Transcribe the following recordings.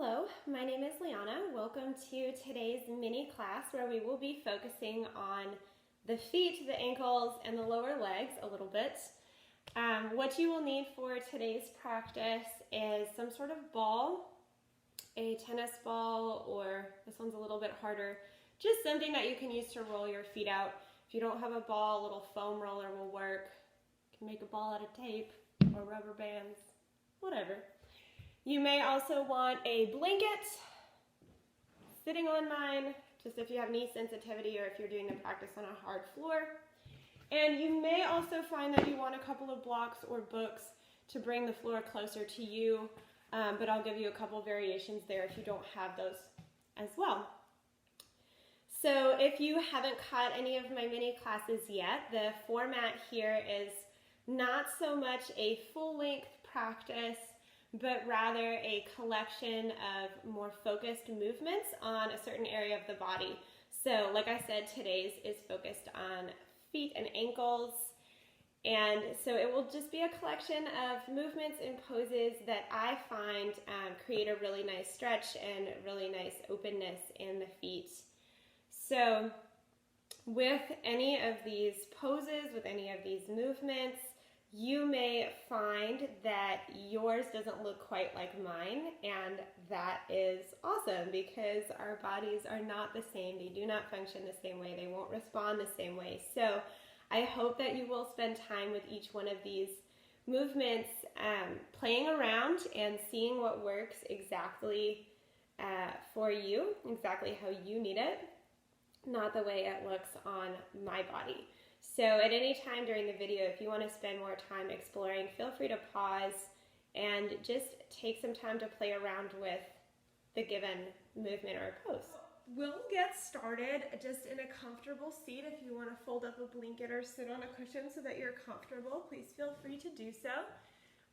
Hello, my name is Liana. Welcome to today's mini class where we will be focusing on the feet, the ankles, and the lower legs a little bit. What you will need for today's practice is some sort of ball, a tennis ball, or this one's a little bit harder, just something that you can use to roll your feet out. If you don't have a ball, a little foam roller will work. You can make a ball out of tape or rubber bands, whatever. You may also want a blanket sitting on mine, just if you have knee sensitivity or if you're doing the practice on a hard floor. And you may also find that you want a couple of blocks or books to bring the floor closer to you, but I'll give you a couple variations there if you don't have those as well. So if you haven't caught any of my mini classes yet, the format here is not so much a full-length practice, but rather a collection of more focused movements on a certain area of the body. So like I said, today's is focused on feet and ankles, and so it will just be a collection of movements and poses that I find create a really nice stretch and really nice openness in the feet. So with any of these poses, with any of these movements, you may find that yours doesn't look quite like mine, and that is awesome because our bodies are not the same. They do not function the same way. They won't respond the same way. So I hope that you will spend time with each one of these movements playing around and seeing what works exactly for you, exactly how you need it, not the way it looks on my body. So at any time during the video, if you want to spend more time exploring, feel free to pause and just take some time to play around with the given movement or pose. We'll get started just in a comfortable seat. If you want to fold up a blanket or sit on a cushion so that you're comfortable, please feel free to do so.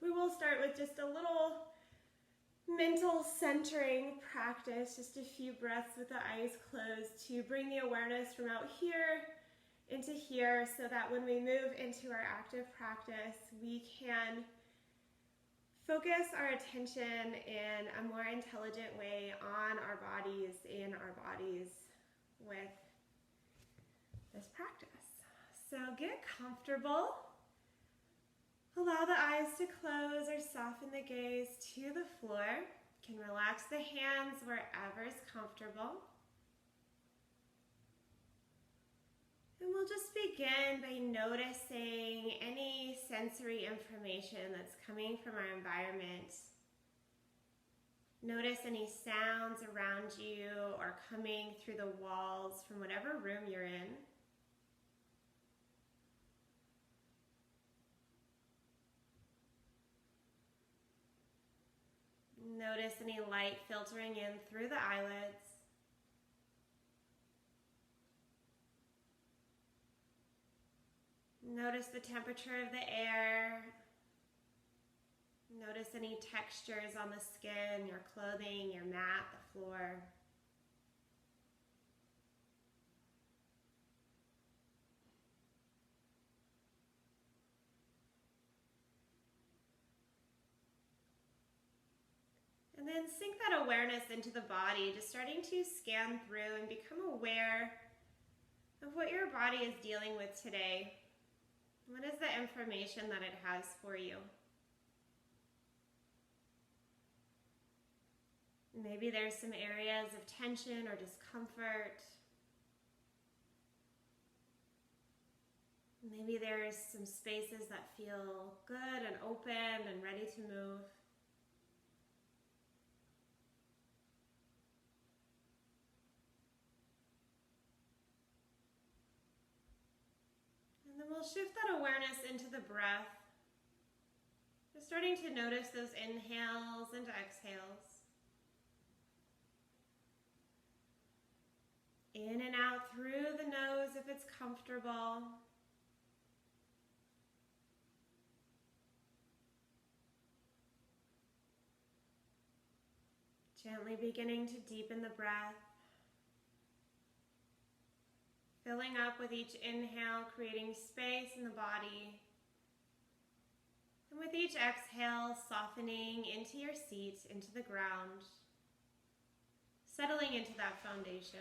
We will start with just a little mental centering practice, just a few breaths with the eyes closed to bring the awareness from out here into here so that when we move into our active practice, we can focus our attention in a more intelligent way on our bodies, in our bodies with this practice. So get comfortable. Allow the eyes to close or soften the gaze to the floor. You can relax the hands wherever is comfortable. And we'll just begin by noticing any sensory information that's coming from our environment. Notice any sounds around you or coming through the walls from whatever room you're in. Notice any light filtering in through the eyelids. Notice the temperature of the air. Notice any textures on the skin, your clothing, your mat, the floor. And then sink that awareness into the body, just starting to scan through and become aware of what your body is dealing with today. What is the information that it has for you? Maybe there's some areas of tension or discomfort. Maybe there's some spaces that feel good and open and ready to move. And then we'll shift that awareness into the breath. Just starting to notice those inhales and exhales. In and out through the nose if it's comfortable. Gently beginning to deepen the breath. Filling up with each inhale, creating space in the body. And with each exhale, softening into your seat, into the ground. settling into that foundation.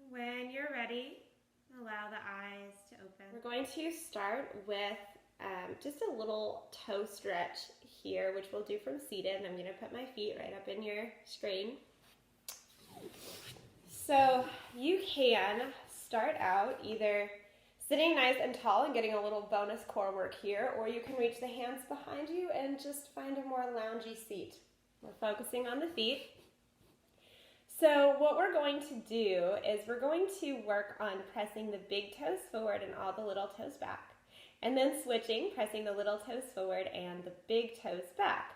When you're ready, allow the eyes to open. We're going to start with just a little toe stretch here, which we'll do from seated. I'm going to put my feet right up in your screen. So you can start out either sitting nice and tall and getting a little bonus core work here, or you can reach the hands behind you and just find a more loungy seat. We're focusing on the feet. So what we're going to do is we're going to work on pressing the big toes forward and all the little toes back. And then switching, pressing the little toes forward and the big toes back.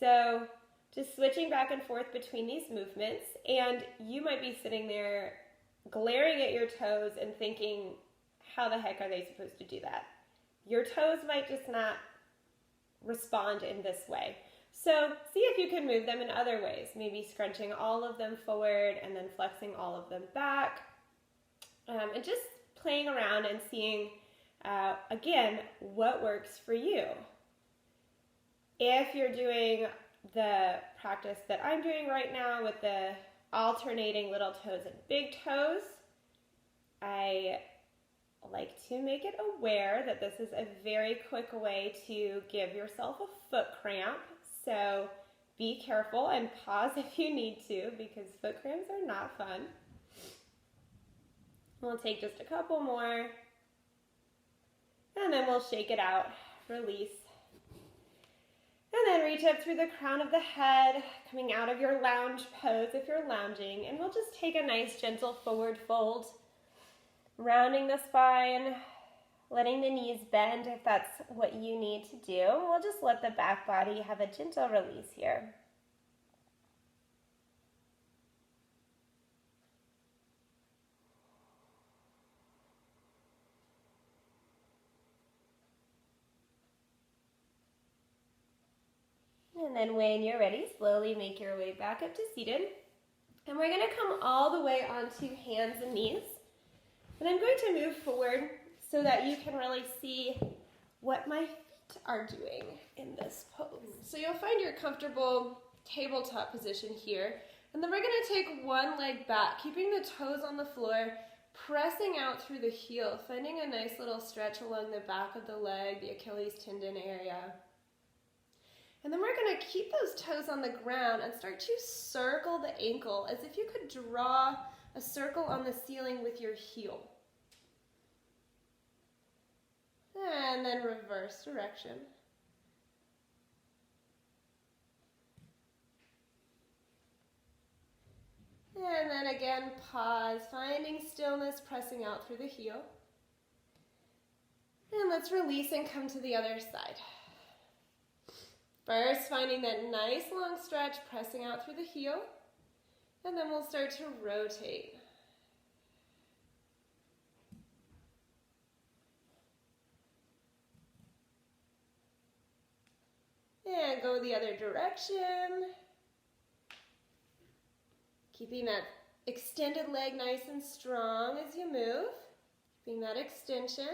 So just switching back and forth between these movements, and you might be sitting there glaring at your toes and thinking, how the heck are they supposed to do that? Your toes might just not respond in this way. So see if you can move them in other ways, maybe scrunching all of them forward and then flexing all of them back, and just playing around and seeing, again, what works for you. If you're doing the practice that I'm doing right now with the alternating little toes and big toes, I like to make it aware that this is a very quick way to give yourself a foot cramp. So be careful and pause if you need to, because foot cramps are not fun. We'll take just a couple more, and then we'll shake it out, release. And then reach up through the crown of the head, coming out of your lounge pose if you're lounging, and we'll just take a nice gentle forward fold, rounding the spine, letting the knees bend if that's what you need to do. We'll just let the back body have a gentle release here. And then when you're ready, slowly make your way back up to seated. And we're going to come all the way onto hands and knees. And I'm going to move forward so that you can really see what my feet are doing in this pose. So you'll find your comfortable tabletop position here. And then we're going to take one leg back, keeping the toes on the floor, pressing out through the heel, finding a nice little stretch along the back of the leg, the Achilles tendon area. And then we're going to keep those toes on the ground and start to circle the ankle as if you could draw a circle on the ceiling with your heel. And then reverse direction. And then again, pause, finding stillness, pressing out through the heel. And let's release and come to the other side. First, finding that nice long stretch, pressing out through the heel. And then we'll start to rotate. And go the other direction. Keeping that extended leg nice and strong as you move. Keeping that extension.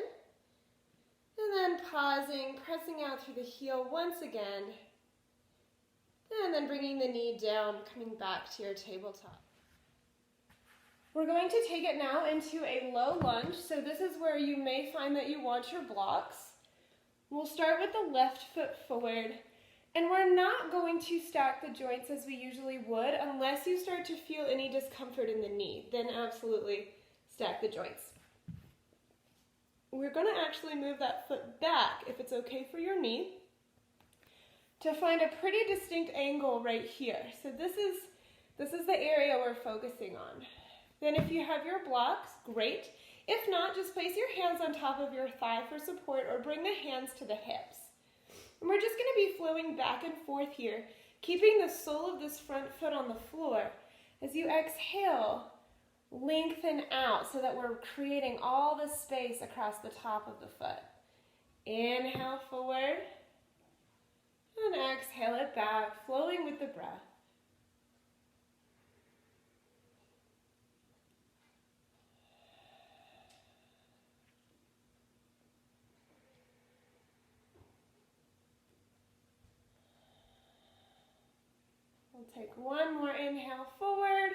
And then pausing, pressing out through the heel once again. And then bringing the knee down, coming back to your tabletop. We're going to take it now into a low lunge. So this is where you may find that you want your blocks. We'll start with the left foot forward. And we're not going to stack the joints as we usually would unless you start to feel any discomfort in the knee. Then absolutely stack the joints. We're going to actually move that foot back, if it's okay for your knee, to find a pretty distinct angle right here. So this is the area we're focusing on. Then if you have your blocks, great. If not, just place your hands on top of your thigh for support or bring the hands to the hips. And we're just going to be flowing back and forth here, keeping the sole of this front foot on the floor. As you exhale, lengthen out so that we're creating all the space across the top of the foot. Inhale forward, and exhale it back, flowing with the breath. We'll take one more inhale forward.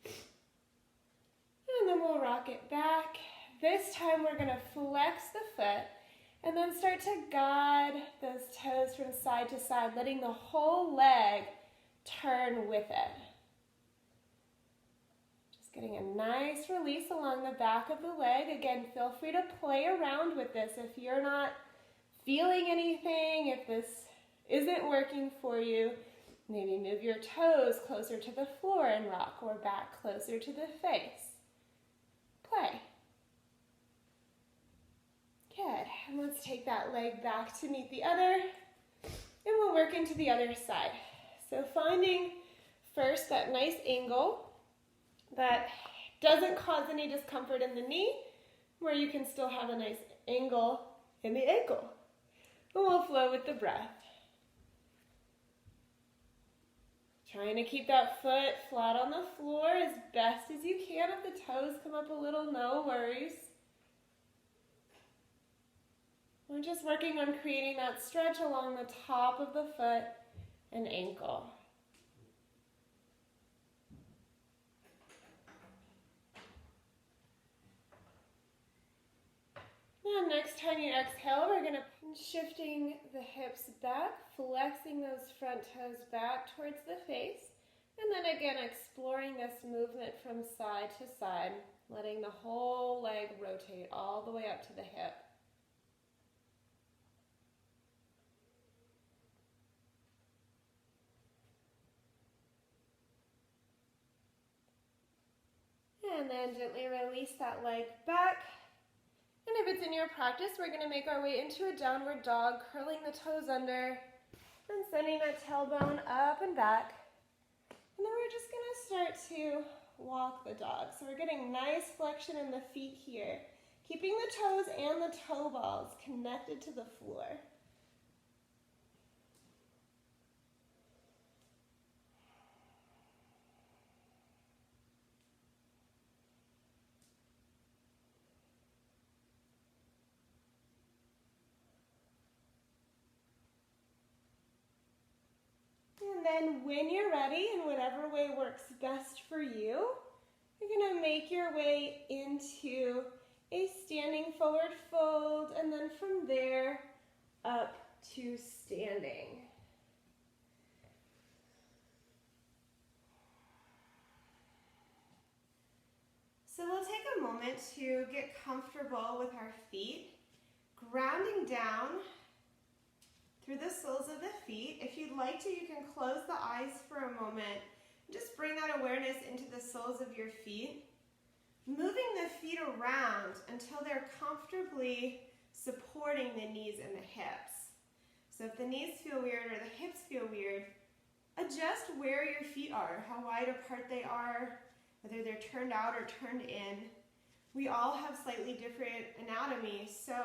And then we'll rock it back. This time we're going to flex the foot and then start to guide those toes from side to side, letting the whole leg turn with it. Just getting a nice release along the back of the leg. Again, feel free to play around with this if you're not feeling anything, if this isn't working for you. Maybe move your toes closer to the floor and rock, or back closer to the face. Play. Good. And let's take that leg back to meet the other, and we'll work into the other side. So finding first that nice angle that doesn't cause any discomfort in the knee, where you can still have a nice angle in the ankle. And we'll flow with the breath. Trying to keep that foot flat on the floor as best as you can. If the toes come up a little, no worries. We're just working on creating that stretch along the top of the foot and ankle. Now next time you exhale, we're going to shifting the hips back, flexing those front toes back towards the face, and then again exploring this movement from side to side, letting the whole leg rotate all the way up to the hip. And then gently release that leg back. And if it's in your practice, we're going to make our way into a downward dog, curling the toes under and sending that tailbone up and back. And then we're just going to start to walk the dog. So we're getting nice flexion in the feet here, keeping the toes and the toe balls connected to the floor. And then when you're ready, in whatever way works best for you, you're going to make your way into a standing forward fold, and then from there up to standing. So we'll take a moment to get comfortable with our feet, grounding down through the soles of the feet. If you'd like to, you can close the eyes for a moment. Just bring that awareness into the soles of your feet. Moving the feet around until they're comfortably supporting the knees and the hips. So if the knees feel weird or the hips feel weird, adjust where your feet are, how wide apart they are, whether they're turned out or turned in. We all have slightly different anatomy, so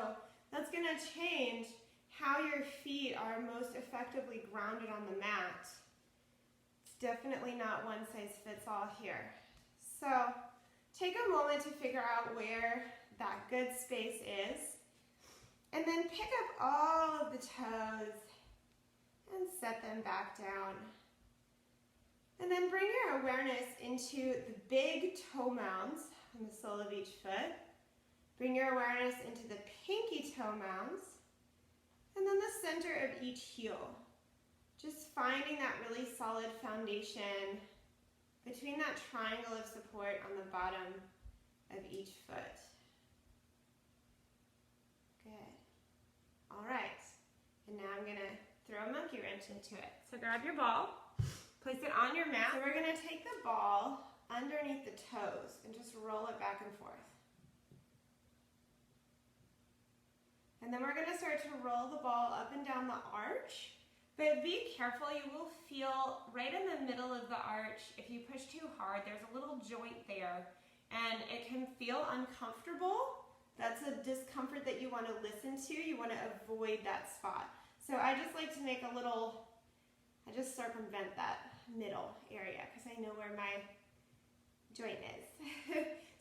that's going to change how your feet are most effectively grounded on the mat. It's definitely not one size fits all here. So take a moment to figure out where that good space is, and then pick up all of the toes and set them back down. And then bring your awareness into the big toe mounds on the sole of each foot. Bring your awareness into the pinky toe mounds, and then the center of each heel. Just finding that really solid foundation between that triangle of support on the bottom of each foot. Good. All right. And now I'm going to throw a monkey wrench into it. So grab your ball, place it on your mat. So we're going to take the ball underneath the toes and just roll it back and forth. And then we're going to start to roll the ball up and down the arch. But be careful, you will feel right in the middle of the arch, if you push too hard, there's a little joint there, and it can feel uncomfortable. That's a discomfort that you want to listen to. You want to avoid that spot. So I just like to make a little, I just circumvent that middle area because I know where my joint is.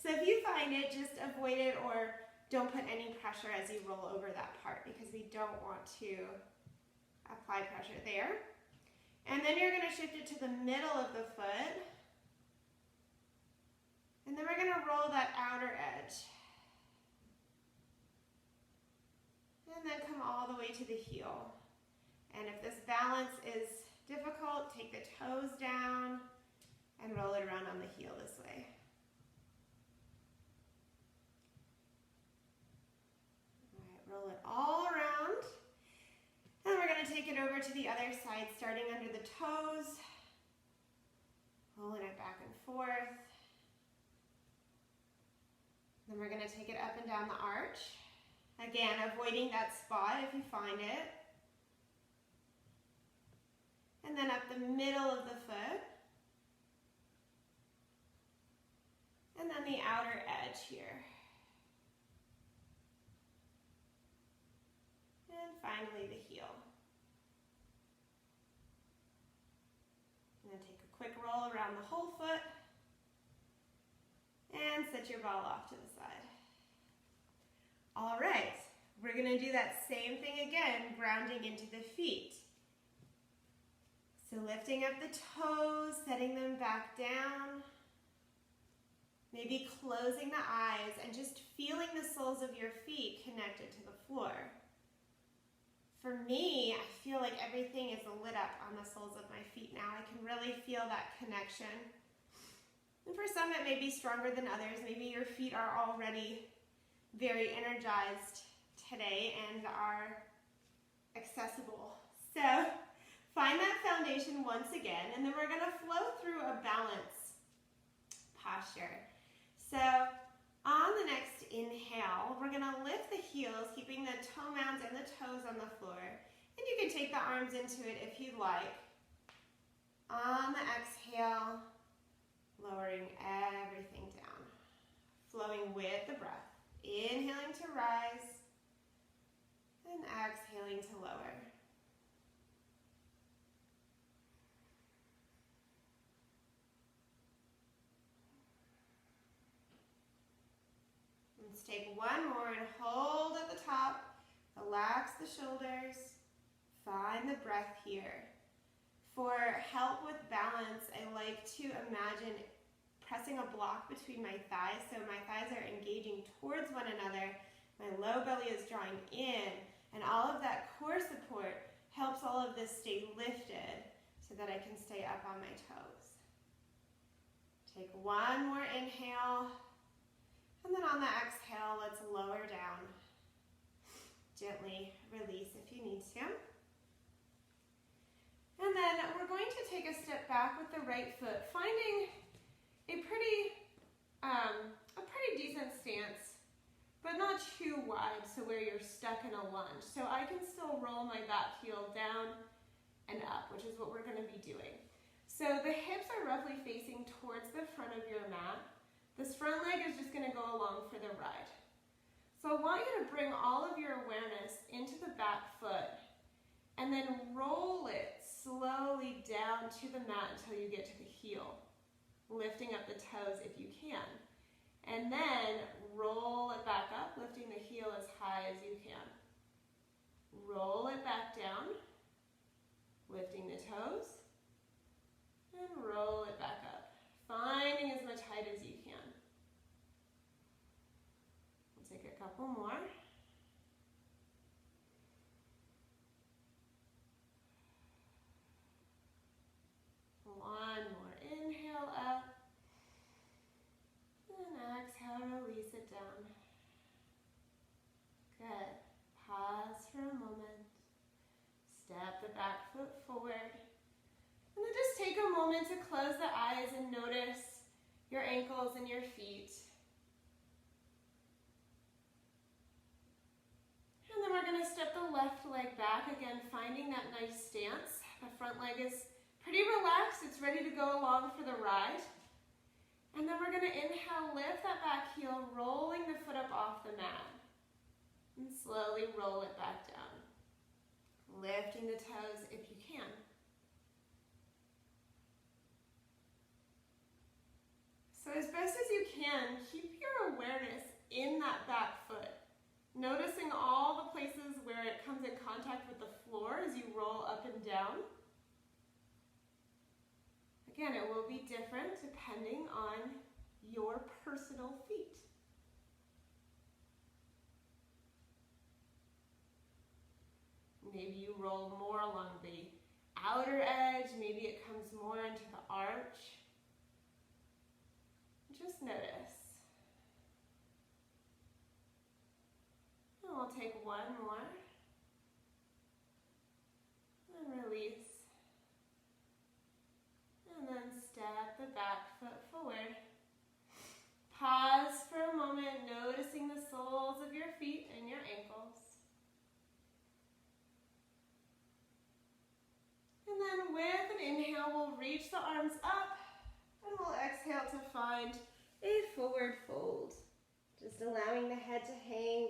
So if you find it, just avoid it or don't put any pressure as you roll over that part because we don't want to apply pressure there. And then you're going to shift it to the middle of the foot. And then we're going to roll that outer edge. And then come all the way to the heel. And if this balance is difficult, take the toes down and roll it around on the heel this way. All right, roll it all around. And we're going to take it over to the other side, starting under the toes, rolling it back and forth. Then we're going to take it up and down the arch. Again, avoiding that spot if you find it. And then up the middle of the foot. And then the outer edge here. And finally the heel. And then take a quick roll around the whole foot. And set your ball off to the side. All right, we're going to do that same thing again, grounding into the feet. So lifting up the toes, setting them back down. Maybe closing the eyes and just feeling the soles of your feet connected to the floor. For me, I feel like everything is lit up on the soles of my feet now. I can really feel that connection. And for some, it may be stronger than others. Maybe your feet are already very energized today and are accessible. So find that foundation once again, and then we're going to flow through a balance posture. So on the next inhale, we're going to lift the heels, keeping the toe mounds and the toes on the floor. And you can take the arms into it if you'd like. On the exhale, lowering everything down, flowing with the breath. Inhaling to rise and exhaling to lower. Let's take one more and hold at the top. Relax the shoulders. Find the breath here. For help with balance, I like to imagine pressing a block between my thighs, so my thighs are engaging towards one another, my low belly is drawing in, and all of that core support helps all of this stay lifted so that I can stay up on my toes. Take one more inhale, and then on the exhale, let's lower down. Gently release if you need to. And then we're going to take a step back with the right foot, finding a pretty decent stance, but not too wide, so where you're stuck in a lunge. So I can still roll my back heel down and up, which is what we're going to be doing. So the hips are roughly facing towards the front of your mat. This front leg is just going to go along for the ride. So I want you to bring all of your awareness into the back foot and then roll it slowly down to the mat until you get to the heel, lifting up the toes if you can. And then roll it back up, lifting the heel as high as you can. Roll it back down, lifting the toes, and roll it back up, finding as much height as you can. We'll take a couple more. One more inhale up. And exhale, release it down. Good. Pause for a moment. Step the back foot forward. And then just take a moment to close the eyes and notice your ankles and your feet. And then we're going to step the left leg back, again finding that nice stance. The front leg is pretty relaxed. It's ready to go along for the ride. And then we're going to inhale, lift that back heel, rolling the foot up off the mat. And slowly roll it back down. Lifting the toes if you can. So as best as you can, keep your awareness in that back foot. Noticing all the places where it comes in contact with the floor as you roll up and down. Again, it will be different depending on your personal feet. Maybe you roll more along the outer edge, maybe it comes more into the arch. Just notice. And we'll take one more. And release. And then step the back foot forward. Pause for a moment, noticing the soles of your feet and your ankles. And then with an inhale, we'll reach the arms up and we'll exhale to find a forward fold. Just allowing the head to hang,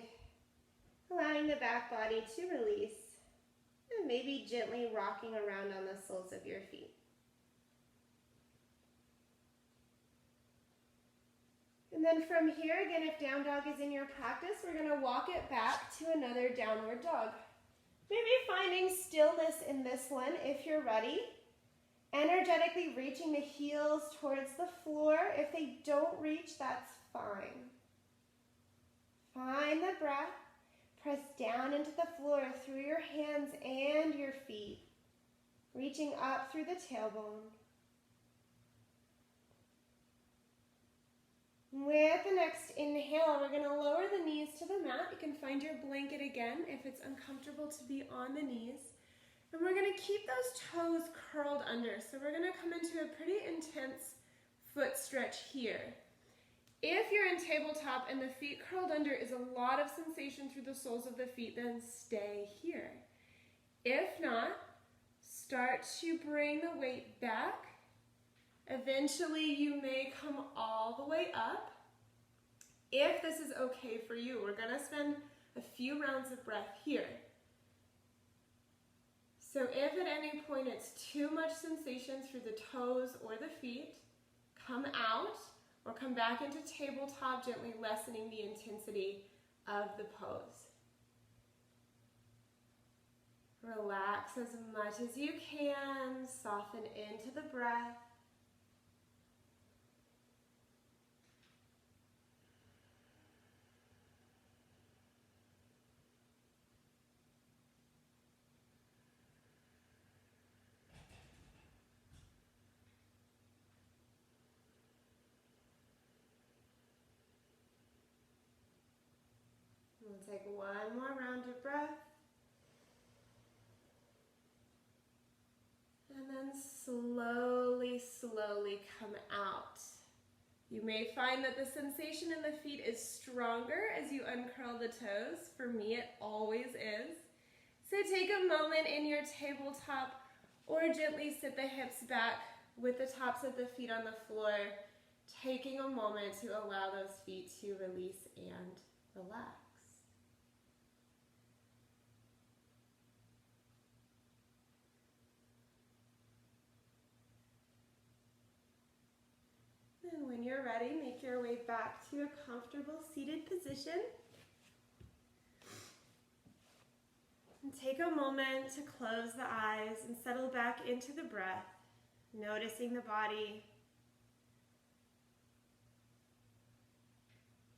allowing the back body to release, and maybe gently rocking around on the soles of your feet. And then from here, again, if down dog is in your practice, we're going to walk it back to another downward dog. Maybe finding stillness in this one if you're ready. Energetically reaching the heels towards the floor. If they don't reach, that's fine. Find the breath. Press down into the floor through your hands and your feet. Reaching up through the tailbone. With the next inhale, we're going to lower the knees to the mat. You can find your blanket again if it's uncomfortable to be on the knees. And we're going to keep those toes curled under. So we're going to come into a pretty intense foot stretch here. If you're in tabletop and the feet curled under is a lot of sensation through the soles of the feet, then stay here. If not, start to bring the weight back. Eventually, you may come all the way up. If this is okay for you, we're going to spend a few rounds of breath here. So if at any point it's too much sensation through the toes or the feet, come out or come back into tabletop, gently lessening the intensity of the pose. Relax as much as you can, soften into the breath. We'll take one more round of breath. And then slowly, slowly come out. You may find that the sensation in the feet is stronger as you uncurl the toes. For me, it always is. So take a moment in your tabletop or gently sit the hips back with the tops of the feet on the floor, taking a moment to allow those feet to release and relax. And when you're ready, make your way back to a comfortable seated position. And take a moment to close the eyes and settle back into the breath, noticing the body.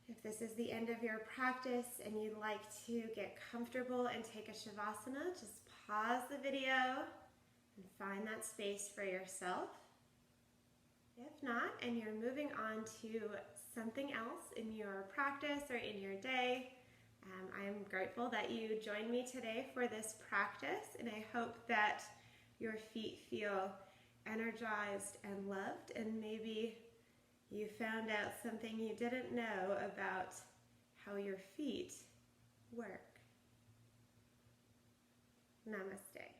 If this is the end of your practice and you'd like to get comfortable and take a Shavasana, just pause the video and find that space for yourself. If not, and you're moving on to something else in your practice or in your day, I'm grateful that you joined me today for this practice, and I hope that your feet feel energized and loved, and maybe you found out something you didn't know about how your feet work. Namaste.